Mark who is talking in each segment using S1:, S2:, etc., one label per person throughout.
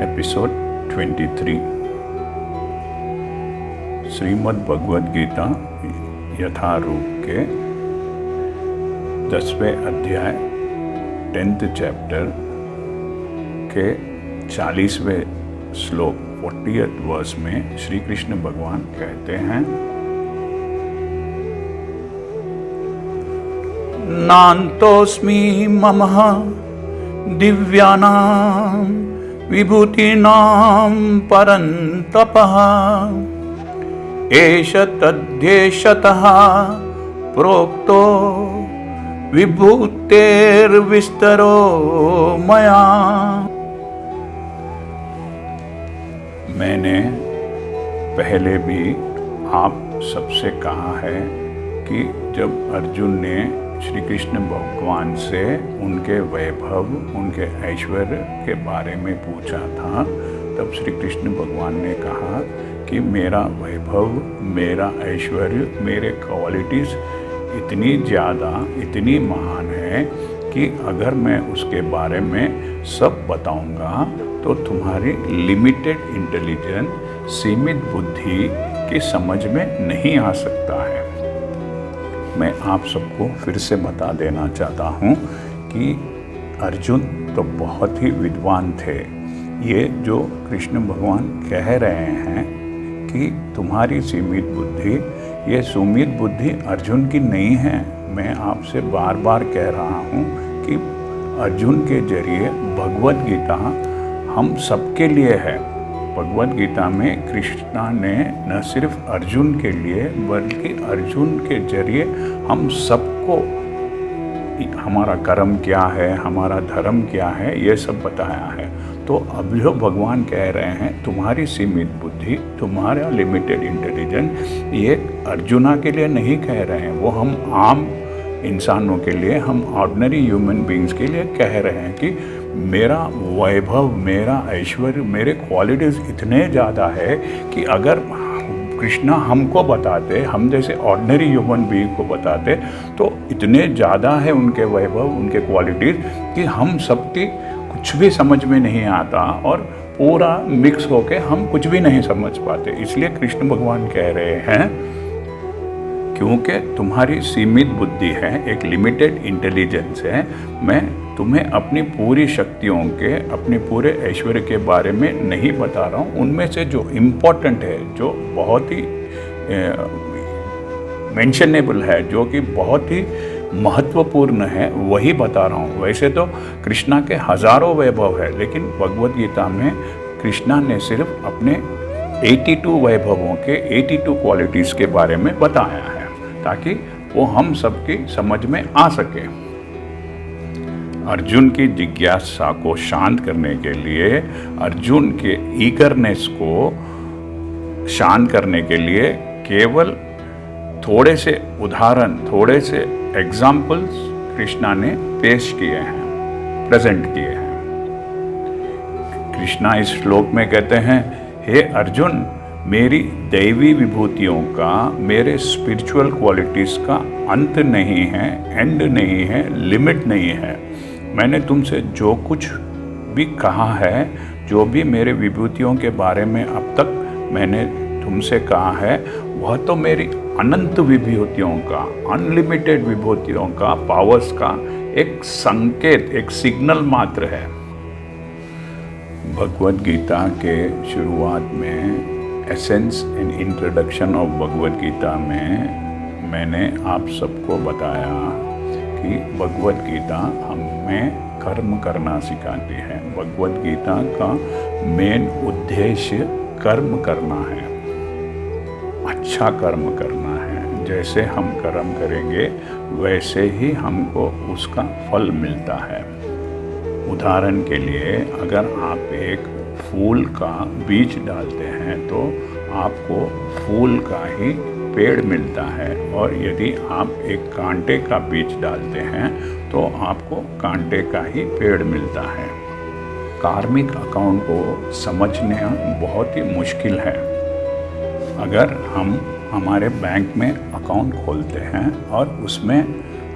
S1: Episode 23 Shrimad Bhagavad Gita यथारूप के 10वें अध्याय 10th चैप्टर के 40वें श्लोक 40th वर्स में श्री कृष्ण भगवान कहते हैं, नान्तोऽस्मि ममः दिव्यानां विभूतीनां परन्तपः एष तद्देशतः प्रोक्तो विभूतेर्विस्तरो मया। मैंने पहले भी आप सबसे कहा है कि जब अर्जुन ने श्री कृष्ण भगवान से उनके वैभव, उनके ऐश्वर्य के बारे में पूछा था, तब श्री कृष्ण भगवान ने कहा कि मेरा वैभव, मेरा ऐश्वर्य, मेरे क्वालिटीज़ इतनी ज़्यादा, इतनी महान है कि अगर मैं उसके बारे में सब बताऊंगा तो तुम्हारी लिमिटेड इंटेलिजेंस, सीमित बुद्धि की समझ में नहीं आ सकता है। मैं आप सबको फिर से बता देना चाहता हूँ कि अर्जुन तो बहुत ही विद्वान थे। ये जो कृष्ण भगवान कह रहे हैं कि तुम्हारी सीमित बुद्धि, ये सीमित बुद्धि अर्जुन की नहीं है। मैं आपसे बार बार कह रहा हूँ कि अर्जुन के जरिए भगवद गीता हम सबके लिए है। भगवद गीता में कृष्णा ने न सिर्फ अर्जुन के लिए बल्कि अर्जुन के जरिए हम सबको हमारा कर्म क्या है, हमारा धर्म क्या है, ये सब बताया है। तो अब जो भगवान कह रहे हैं तुम्हारी सीमित बुद्धि, तुम्हारा लिमिटेड इंटेलिजेंस, ये अर्जुना के लिए नहीं कह रहे हैं, वो हम आम इंसानों के लिए, हम ऑर्डिनरी ह्यूमन बींग्स के लिए कह रहे हैं कि मेरा वैभव, मेरा ऐश्वर्य, मेरे क्वालिटीज़ इतने ज़्यादा है कि अगर कृष्णा हमको बताते, हम जैसे ऑर्डिनरी ह्यूमन बीइंग को बताते, तो इतने ज़्यादा है उनके वैभव, उनके क्वालिटीज़ कि हम सबकी कुछ भी समझ में नहीं आता और पूरा मिक्स होके हम कुछ भी नहीं समझ पाते। इसलिए कृष्ण भगवान कह रहे हैं क्योंकि तुम्हारी सीमित बुद्धि है, एक लिमिटेड इंटेलिजेंस है, मैं तुम्हें अपनी पूरी शक्तियों के, अपने पूरे ऐश्वर्य के बारे में नहीं बता रहा हूँ। उनमें से जो इम्पोर्टेंट है, जो बहुत ही मेंशनेबल है, जो कि बहुत ही महत्वपूर्ण है, वही बता रहा हूँ। वैसे तो कृष्णा के हजारों वैभव है, लेकिन भगवद गीता में कृष्णा ने सिर्फ अपने 82 वैभवों के 82 क्वालिटीज़ के बारे में बताया है, ताकि वो हम सबकी समझ में आ सके। अर्जुन की जिज्ञासा को शांत करने के लिए, अर्जुन के ईगरनेस को शांत करने के लिए केवल थोड़े से उदाहरण, थोड़े से एग्जाम्पल्स कृष्णा ने पेश किए हैं, प्रेजेंट किए हैं। कृष्णा इस श्लोक में कहते हैं, हे अर्जुन, मेरी दैवी विभूतियों का, मेरे स्पिरिचुअल क्वालिटीज़ का अंत नहीं है, एंड नहीं है, लिमिट नहीं है। मैंने तुमसे जो कुछ भी कहा है, जो भी मेरे विभूतियों के बारे में अब तक मैंने तुमसे कहा है, वह तो मेरी अनंत विभूतियों का, अनलिमिटेड विभूतियों का, पावर्स का एक संकेत, एक सिग्नल मात्र है। भगवद गीता के शुरुआत में, essence and introduction of Bhagavad Gita में मैंने आप सबको बताया कि भगवद गीता हमें कर्म करना सिखाती है। भगवद गीता का मेन उद्देश्य कर्म करना है, अच्छा कर्म करना है। जैसे हम कर्म करेंगे वैसे ही हमको उसका फल मिलता है। उदाहरण के लिए, अगर आप एक फूल का बीज डालते हैं तो आपको फूल का ही पेड़ मिलता है, और यदि आप एक कांटे का बीज डालते हैं तो आपको कांटे का ही पेड़ मिलता है। कार्मिक अकाउंट को समझना बहुत ही मुश्किल है। अगर हम हमारे बैंक में अकाउंट खोलते हैं और उसमें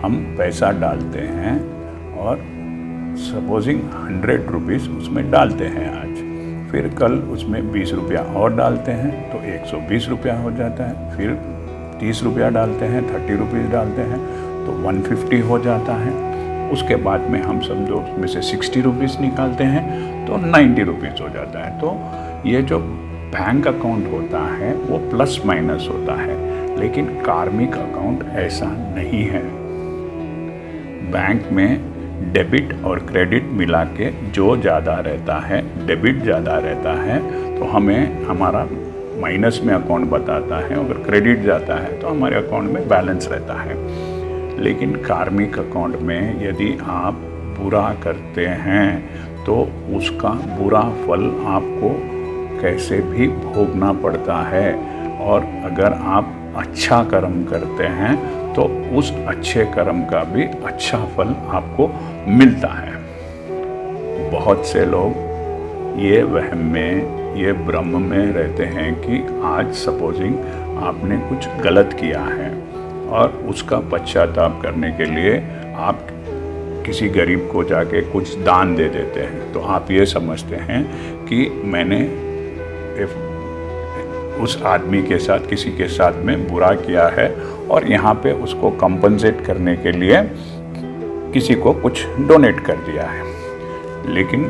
S1: हम पैसा डालते हैं और सपोजिंग 100 रुपीज़ उसमें डालते हैं आज, फिर कल उसमें 20 रुपया और डालते हैं तो 120 रुपया हो जाता है, फिर 30 रुपया डालते हैं, 30 रुपीज़ डालते हैं तो 150 हो जाता है। उसके बाद में हम समझो उसमें से 60 रुपीज़ निकालते हैं तो 90 रुपीज़ हो जाता है। तो ये जो बैंक अकाउंट होता है वो प्लस माइनस होता है, लेकिन कार्मिक अकाउंट ऐसा नहीं है। बैंक में डेबिट और क्रेडिट मिला के जो ज़्यादा रहता है, डेबिट ज़्यादा रहता है तो हमें हमारा माइनस में अकाउंट बताता है, अगर क्रेडिट जाता है तो हमारे अकाउंट में बैलेंस रहता है। लेकिन कार्मिक अकाउंट में यदि आप बुरा करते हैं तो उसका बुरा फल आपको कैसे भी भोगना पड़ता है, और अगर आप अच्छा कर्म करते हैं तो उस अच्छे कर्म का भी अच्छा फल आपको मिलता है। बहुत से लोग ये वहम में, ये भ्रम में रहते हैं कि आज सपोजिंग आपने कुछ गलत किया है और उसका पश्चाताप करने के लिए आप किसी गरीब को जाके कुछ दान दे देते हैं, तो आप ये समझते हैं कि मैंने उस आदमी के साथ, किसी के साथ में बुरा किया है और यहाँ पे उसको कंपनसेट करने के लिए किसी को कुछ डोनेट कर दिया है। लेकिन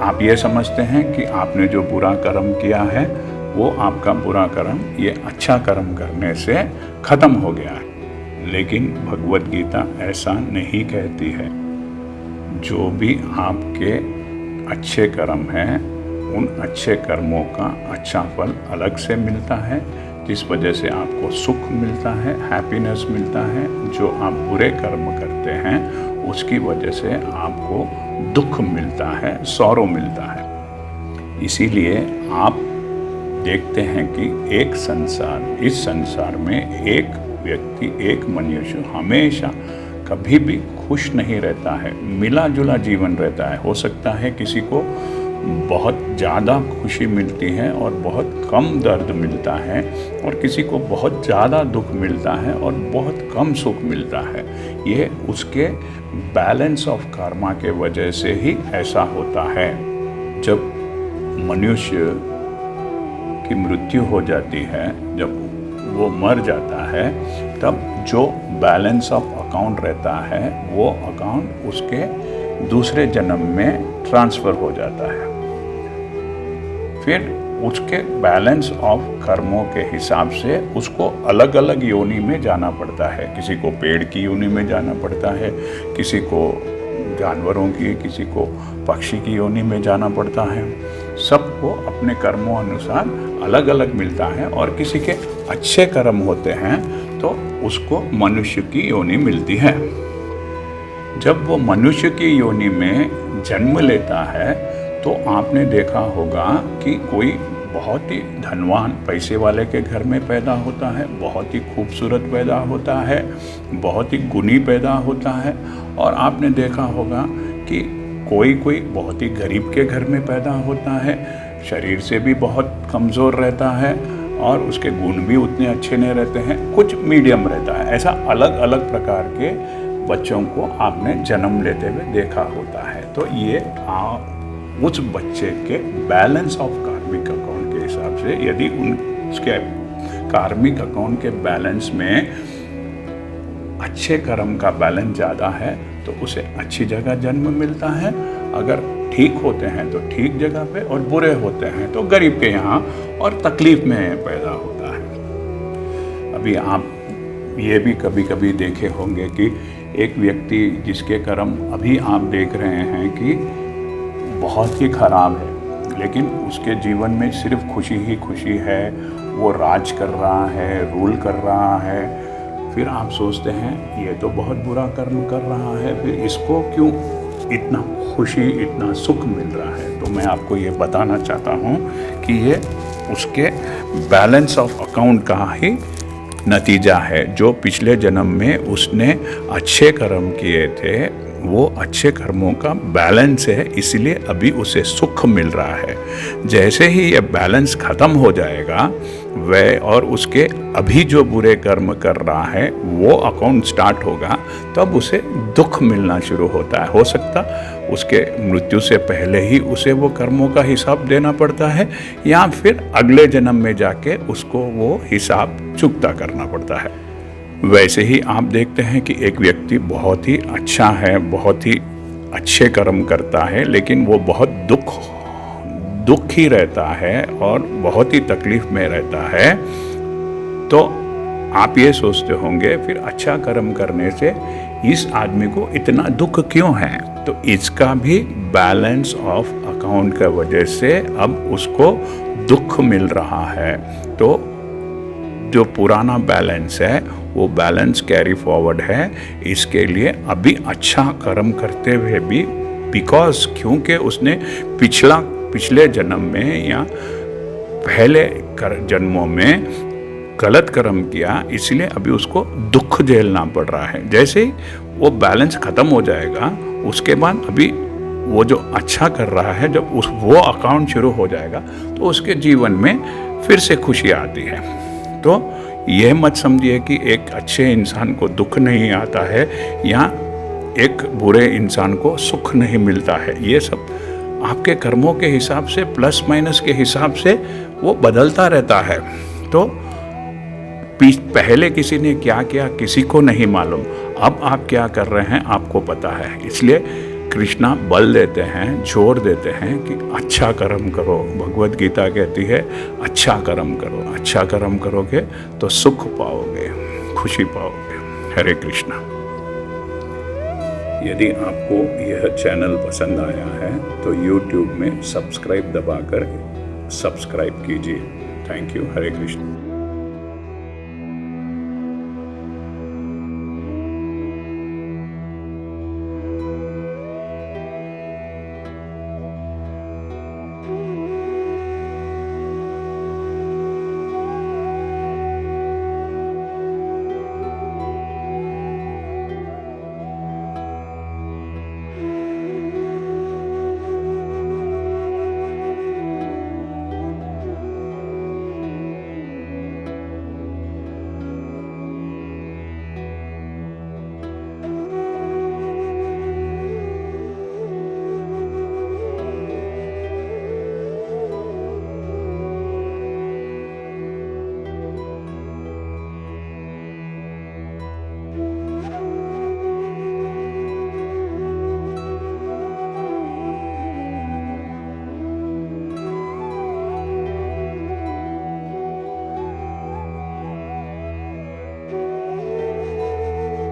S1: आप ये समझते हैं कि आपने जो बुरा कर्म किया है वो आपका बुरा कर्म ये अच्छा कर्म करने से ख़त्म हो गया है। लेकिन भगवत गीता ऐसा नहीं कहती है। जो भी आपके अच्छे कर्म हैं उन अच्छे कर्मों का अच्छा फल अलग से मिलता है, जिस वजह से आपको सुख मिलता है, हैप्पीनेस मिलता है। जो आप बुरे कर्म करते हैं उसकी वजह से आपको दुख मिलता है, सौरो मिलता है। इसीलिए आप देखते हैं कि इस संसार में एक व्यक्ति, एक मनुष्य हमेशा कभी भी खुश नहीं रहता है, मिला जुला जीवन रहता है। हो सकता है किसी को बहुत ज़्यादा खुशी मिलती है और बहुत कम दर्द मिलता है, और किसी को बहुत ज़्यादा दुख मिलता है और बहुत कम सुख मिलता है। ये उसके बैलेंस ऑफ कर्मा के वजह से ही ऐसा होता है। जब मनुष्य की मृत्यु हो जाती है, जब वो मर जाता है, तब जो बैलेंस ऑफ अकाउंट रहता है वो अकाउंट उसके दूसरे जन्म में ट्रांसफ़र हो जाता है। फिर उसके बैलेंस ऑफ कर्मों के हिसाब से उसको अलग अलग योनि में जाना पड़ता है। किसी को पेड़ की योनि में जाना पड़ता है, किसी को जानवरों की, किसी को पक्षी की योनि में जाना पड़ता है। सबको अपने कर्मों अनुसार अलग अलग मिलता है, और किसी के अच्छे कर्म होते हैं तो उसको मनुष्य की योनि मिलती है। जब वो मनुष्य की योनि में जन्म लेता है तो आपने देखा होगा कि कोई बहुत ही धनवान पैसे वाले के घर में पैदा होता है, बहुत ही खूबसूरत पैदा होता है, बहुत ही गुणी पैदा होता है। और आपने देखा होगा कि कोई बहुत ही गरीब के घर में पैदा होता है, शरीर से भी बहुत कमज़ोर रहता है और उसके गुण भी उतने अच्छे नहीं रहते हैं, कुछ मीडियम रहता है। ऐसा अलग अलग प्रकार के बच्चों को आपने जन्म लेते हुए देखा होता है। तो ये उस बच्चे के बैलेंस ऑफ कार्मिक अकाउंट के हिसाब से, यदि उसके कार्मिक अकाउंट के बैलेंस में अच्छे कर्म का बैलेंस ज़्यादा है तो उसे अच्छी जगह जन्म मिलता है। अगर ठीक होते हैं तो ठीक जगह पे, और बुरे होते हैं तो गरीब के यहाँ और तकलीफ में पैदा होता है। अभी आप ये भी कभी कभी देखे होंगे कि एक व्यक्ति जिसके कर्म अभी आप देख रहे हैं कि बहुत ही ख़राब है, लेकिन उसके जीवन में सिर्फ खुशी ही खुशी है, वो राज कर रहा है, रूल कर रहा है। फिर आप सोचते हैं ये तो बहुत बुरा कर्म कर रहा है, फिर इसको क्यों इतना खुशी, इतना सुख मिल रहा है? तो मैं आपको ये बताना चाहता हूँ कि ये उसके बैलेंस ऑफ अकाउंट का ही नतीजा है। जो पिछले जन्म में उसने अच्छे कर्म किए थे, वो अच्छे कर्मों का बैलेंस है, इसलिए अभी उसे सुख मिल रहा है। जैसे ही ये बैलेंस ख़त्म हो जाएगा वह और उसके अभी जो बुरे कर्म कर रहा है वो अकाउंट स्टार्ट होगा, तब उसे दुख मिलना शुरू होता है। हो सकता उसके मृत्यु से पहले ही उसे वो कर्मों का हिसाब देना पड़ता है, या फिर अगले जन्म में जाके उसको वो हिसाब चुकता करना पड़ता है। वैसे ही आप देखते हैं कि एक व्यक्ति बहुत ही अच्छा है, बहुत ही अच्छे कर्म करता है, लेकिन वो बहुत दुखी रहता है और बहुत ही तकलीफ में रहता है, तो आप ये सोचते होंगे फिर अच्छा कर्म करने से इस आदमी को इतना दुख क्यों है? तो इसका भी बैलेंस ऑफ अकाउंट की वजह से अब उसको दुख मिल रहा है। तो जो पुराना बैलेंस है वो बैलेंस कैरी फॉरवर्ड है। इसके लिए अभी अच्छा कर्म करते हुए भी, बिकॉज क्योंकि उसने पिछले जन्म में या पहले जन्मों में गलत कर्म किया, इसलिए अभी उसको दुख झेलना पड़ रहा है। जैसे ही वो बैलेंस खत्म हो जाएगा, उसके बाद अभी वो जो अच्छा कर रहा है, जब वो अकाउंट शुरू हो जाएगा तो उसके जीवन में फिर से खुशी आती है। तो यह मत समझिए कि एक अच्छे इंसान को दुख नहीं आता है या एक बुरे इंसान को सुख नहीं मिलता है। ये सब आपके कर्मों के हिसाब से, प्लस माइनस के हिसाब से वो बदलता रहता है। तो पहले किसी ने क्या किया किसी को नहीं मालूम, अब आप क्या कर रहे हैं आपको पता है। इसलिए कृष्णा बल देते हैं, जोर देते हैं कि अच्छा कर्म करो। भगवत गीता कहती है अच्छा कर्म करो, अच्छा कर्म करोगे तो सुख पाओगे, खुशी पाओगे। हरे कृष्णा। यदि आपको यह चैनल पसंद आया है तो YouTube में सब्सक्राइब दबाकर सब्सक्राइब कीजिए। Thank you. हरे कृष्ण।